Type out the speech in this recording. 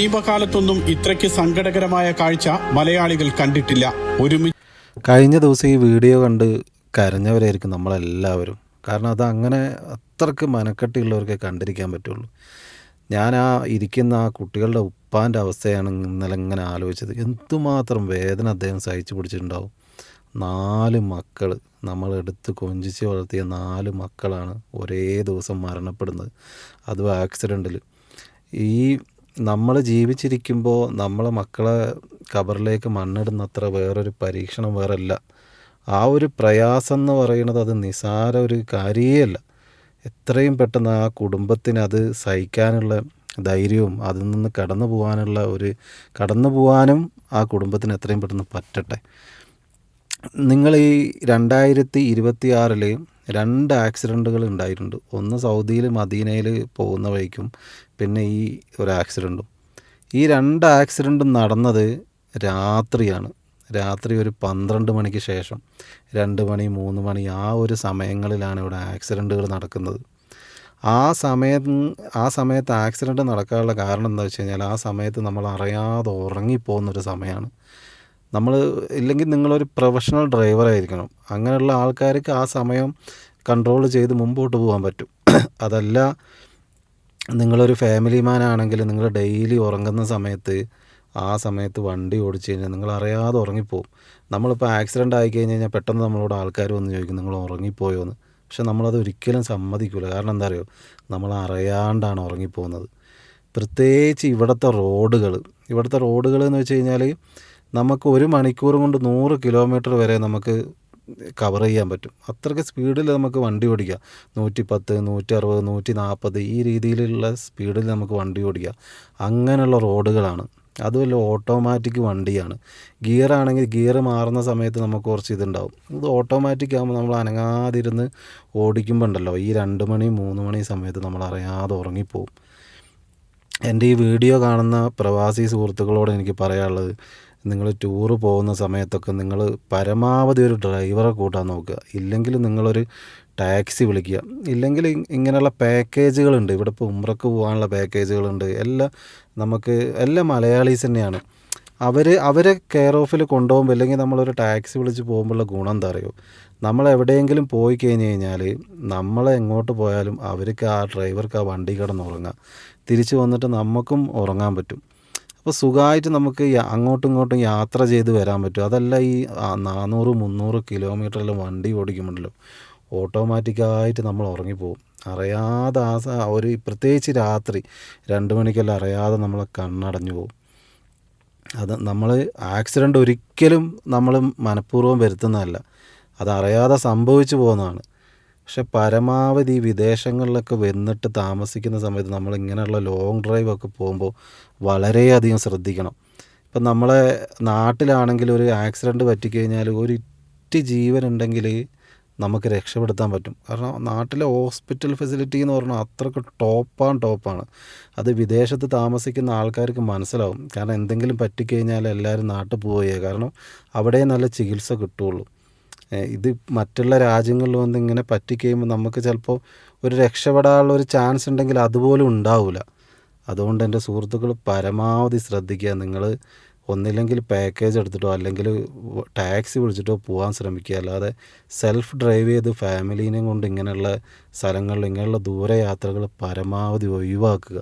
സമീപകാലത്തൊന്നും ഇത്രയ്ക്ക് സങ്കടകരമായ കാഴ്ച മലയാളികൾ കണ്ടിട്ടില്ല. കഴിഞ്ഞ ദിവസം ഈ വീഡിയോ കണ്ട് കരഞ്ഞവരായിരിക്കും നമ്മളെല്ലാവരും. കാരണം അത് അങ്ങനെ അത്രയ്ക്ക് മനക്കെട്ടിയുള്ളവർക്കേ കണ്ടിരിക്കാൻ പറ്റുള്ളൂ. ഞാൻ ഇരിക്കുന്ന ആ കുട്ടികളുടെ ഉപ്പാൻ്റെ അവസ്ഥയാണ് ഇന്നലെ ഇങ്ങനെ ആലോചിച്ചത്. എന്തുമാത്രം വേദന അദ്ദേഹം സഹിച്ചു പിടിച്ചിട്ടുണ്ടാവും. 4 മക്കൾ, നമ്മളെടുത്ത് കൊഞ്ചിച്ച് വളർത്തിയ 4 മക്കളാണ് ഒരേ ദിവസം മരണപ്പെടുന്നത്, അതും ആക്സിഡൻറ്റിൽ. ഈ നമ്മൾ ജീവിച്ചിരിക്കുമ്പോൾ നമ്മളെ മക്കളെ ഖബറിലേക്ക് മണ്ണിടുന്നത്ര വേറൊരു പരീക്ഷണം വേറല്ല. ആ ഒരു പ്രയാസം എന്ന് പറയുന്നത് അത് നിസാര ഒരു കാര്യമല്ല. എത്രയും പെട്ടെന്ന് ആ കുടുംബത്തിന് അത് സഹിക്കാനുള്ള ധൈര്യവും അതിൽ നിന്ന് കടന്നു പോകാനും ആ കുടുംബത്തിന് എത്രയും പെട്ടെന്ന് പറ്റട്ടെ. നിങ്ങൾ ഈ 2026 2 ആക്സിഡൻറ്റുകൾ ഉണ്ടായിട്ടുണ്ട്. ഒന്ന് സൗദിയിൽ മദീനയിൽ പോകുന്ന വഴിക്കും, പിന്നെ ഈ ഒരു ആക്സിഡൻറ്റും. ഈ 2 ആക്സിഡൻറ്റും നടന്നത് രാത്രിയാണ്. രാത്രി ഒരു 12 മണിക്ക് ശേഷം 2 മണി 3 മണി ആ ഒരു സമയങ്ങളിലാണ് ഇവിടെ ആക്സിഡൻറ്റുകൾ നടക്കുന്നത്. ആ സമയത്ത് ആക്സിഡൻറ്റ് നടക്കാനുള്ള കാരണം എന്താ വെച്ച് കഴിഞ്ഞാൽ, ആ സമയത്ത് നമ്മൾ അറിയാതെ ഉറങ്ങിപ്പോകുന്നൊരു സമയമാണ്. ഇല്ലെങ്കിൽ നിങ്ങളൊരു പ്രൊഫഷണൽ ഡ്രൈവറായിരിക്കണം. അങ്ങനെയുള്ള ആൾക്കാർക്ക് ആ സമയം കൺട്രോൾ ചെയ്ത് മുമ്പോട്ട് പോകാൻ പറ്റും. അതല്ല, നിങ്ങളൊരു ഫാമിലി മാൻ ആണെങ്കിൽ നിങ്ങൾ ഡെയിലി ഉറങ്ങുന്ന ആ സമയത്ത് വണ്ടി ഓടിച്ചു കഴിഞ്ഞാൽ നിങ്ങൾ അറിയാതെ ഉറങ്ങിപ്പോവും. നമ്മളിപ്പോൾ ആക്സിഡൻ്റ് ആയിക്കഴിഞ്ഞ് കഴിഞ്ഞാൽ പെട്ടെന്ന് നമ്മളോട് ആൾക്കാർ വന്ന് ചോദിക്കും നിങ്ങൾ ഉറങ്ങിപ്പോയോ എന്ന്. പക്ഷെ നമ്മളത് ഒരിക്കലും സമ്മതിക്കില്ല. കാരണം എന്താ അറിയോ, നമ്മൾ അറിയാണ്ടാണ് ഉറങ്ങിപ്പോകുന്നത്. പ്രത്യേകിച്ച് ഇവിടുത്തെ റോഡുകൾ എന്ന് വെച്ച് കഴിഞ്ഞാൽ നമുക്ക് 1 മണിക്കൂർ കൊണ്ട് 100 കിലോമീറ്റർ വരെ നമുക്ക് കവർ ചെയ്യാൻ പറ്റും. അത്രയ്ക്ക് സ്പീഡിൽ നമുക്ക് വണ്ടി ഓടിക്കാം. 110, 160, 140 ഈ രീതിയിലുള്ള സ്പീഡിൽ നമുക്ക് വണ്ടി ഓടിക്കാം. അങ്ങനെയുള്ള റോഡുകളാണ്. അതുമല്ല, ഓട്ടോമാറ്റിക് വണ്ടിയാണ്. ഗിയർ മാറുന്ന സമയത്ത് നമുക്ക് കുറച്ച് ഇതുണ്ടാവും. ഇത് ഓട്ടോമാറ്റിക് ആകുമ്പോൾ നമ്മൾ അനങ്ങാതിരുന്ന് ഓടിക്കുമ്പോൾ ഉണ്ടല്ലോ, ഈ 2 മണി 3 മണി സമയത്ത് നമ്മൾ അറിയാതെ ഉറങ്ങിപ്പോവും. എൻ്റെ ഈ വീഡിയോ കാണുന്ന പ്രവാസി സുഹൃത്തുക്കളോട് എനിക്ക് പറയാനുള്ളത്, നിങ്ങൾ ടൂറ് പോകുന്ന സമയത്തൊക്കെ നിങ്ങൾ പരമാവധി ഒരു ഡ്രൈവറെ കൂട്ടാൻ നോക്കുക. ഇല്ലെങ്കിൽ നിങ്ങളൊരു ടാക്സി വിളിക്കുക. ഇല്ലെങ്കിൽ ഇങ്ങനെയുള്ള പാക്കേജുകളുണ്ട്. ഇവിടെ ഇപ്പോൾ ഉംറക്ക് പോകാനുള്ള പാക്കേജുകളുണ്ട്. എല്ലാം മലയാളീസ് തന്നെയാണ്. അവരെ കെയർ ഓഫിൽ കൊണ്ടുപോകുമ്പോൾ, അല്ലെങ്കിൽ നമ്മളൊരു ടാക്സി വിളിച്ച് പോകുമ്പോഴുള്ള ഗുണം എന്താ അറിയോ, നമ്മളെവിടെയെങ്കിലും പോയി കഴിഞ്ഞ് കഴിഞ്ഞാൽ എങ്ങോട്ട് പോയാലും ആ ഡ്രൈവർക്ക് ആ വണ്ടി കിടന്നുറങ്ങാം. തിരിച്ച് വന്നിട്ട് നമുക്കും ഉറങ്ങാൻ പറ്റും. അപ്പോൾ സുഖമായിട്ട് നമുക്ക് അങ്ങോട്ടും ഇങ്ങോട്ടും യാത്ര ചെയ്ത് വരാൻ പറ്റും. അതല്ല, ഈ 400-300 കിലോമീറ്ററിൽ വണ്ടി ഓടിക്കുമ്പോഴല്ലോ ഓട്ടോമാറ്റിക്കായിട്ട് നമ്മൾ ഉറങ്ങിപ്പോവും. അറിയാതെ പ്രത്യേകിച്ച് രാത്രി 2 മണിക്കെല്ലാം അറിയാതെ നമ്മളെ കണ്ണടഞ്ഞു പോകും. അത് ആക്സിഡൻ്റ് ഒരിക്കലും നമ്മൾ മനഃപൂർവ്വം വരുത്തുന്നതല്ല, അതറിയാതെ സംഭവിച്ചു പോകുന്നതാണ്. പക്ഷെ പരമാവധി വിദേശങ്ങളിലൊക്കെ വന്നിട്ട് താമസിക്കുന്ന സമയത്ത് നമ്മളിങ്ങനെയുള്ള ലോങ് ഡ്രൈവൊക്കെ പോകുമ്പോൾ വളരെയധികം ശ്രദ്ധിക്കണം. ഇപ്പം നമ്മളെ നാട്ടിലാണെങ്കിൽ ഒരു ആക്സിഡൻറ്റ് പറ്റിക്കഴിഞ്ഞാൽ ഒരിറ്റ് ജീവനുണ്ടെങ്കിൽ നമുക്ക് രക്ഷപ്പെടുത്താൻ പറ്റും. കാരണം നാട്ടിലെ ഹോസ്പിറ്റൽ ഫെസിലിറ്റി എന്ന് പറഞ്ഞാൽ അത്രയ്ക്ക് ടോപ്പാണ്. അത് വിദേശത്ത് താമസിക്കുന്ന ആൾക്കാർക്ക് മനസ്സിലാവും. കാരണം എന്തെങ്കിലും പറ്റിക്കഴിഞ്ഞാൽ എല്ലാവരും നാട്ടിൽ പോവുകയാണ്. കാരണം അവിടെ നല്ല ചികിത്സ കിട്ടുകയുള്ളൂ. ഇത് മറ്റുള്ള രാജ്യങ്ങളിൽ വന്ന് ഇങ്ങനെ പറ്റിക്കഴിയുമ്പോൾ നമുക്ക് ചിലപ്പോൾ ഒരു രക്ഷപ്പെടാനുള്ള ഒരു ചാൻസ് ഉണ്ടെങ്കിൽ അതുപോലും ഉണ്ടാവില്ല. അതുകൊണ്ട് എൻ്റെ സുഹൃത്തുക്കൾ പരമാവധി ശ്രദ്ധിക്കുക. നിങ്ങൾ ഒന്നില്ലെങ്കിൽ പാക്കേജ് എടുത്തിട്ടോ അല്ലെങ്കിൽ ടാക്സി വിളിച്ചിട്ടോ പോകാൻ ശ്രമിക്കുക. അല്ലാതെ സെൽഫ് ഡ്രൈവ് ചെയ്ത് ഫാമിലീനെയും കൊണ്ട് ഇങ്ങനെയുള്ള സ്ഥലങ്ങളിൽ ഇങ്ങനെയുള്ള ദൂരയാത്രകൾ പരമാവധി ഒഴിവാക്കുക.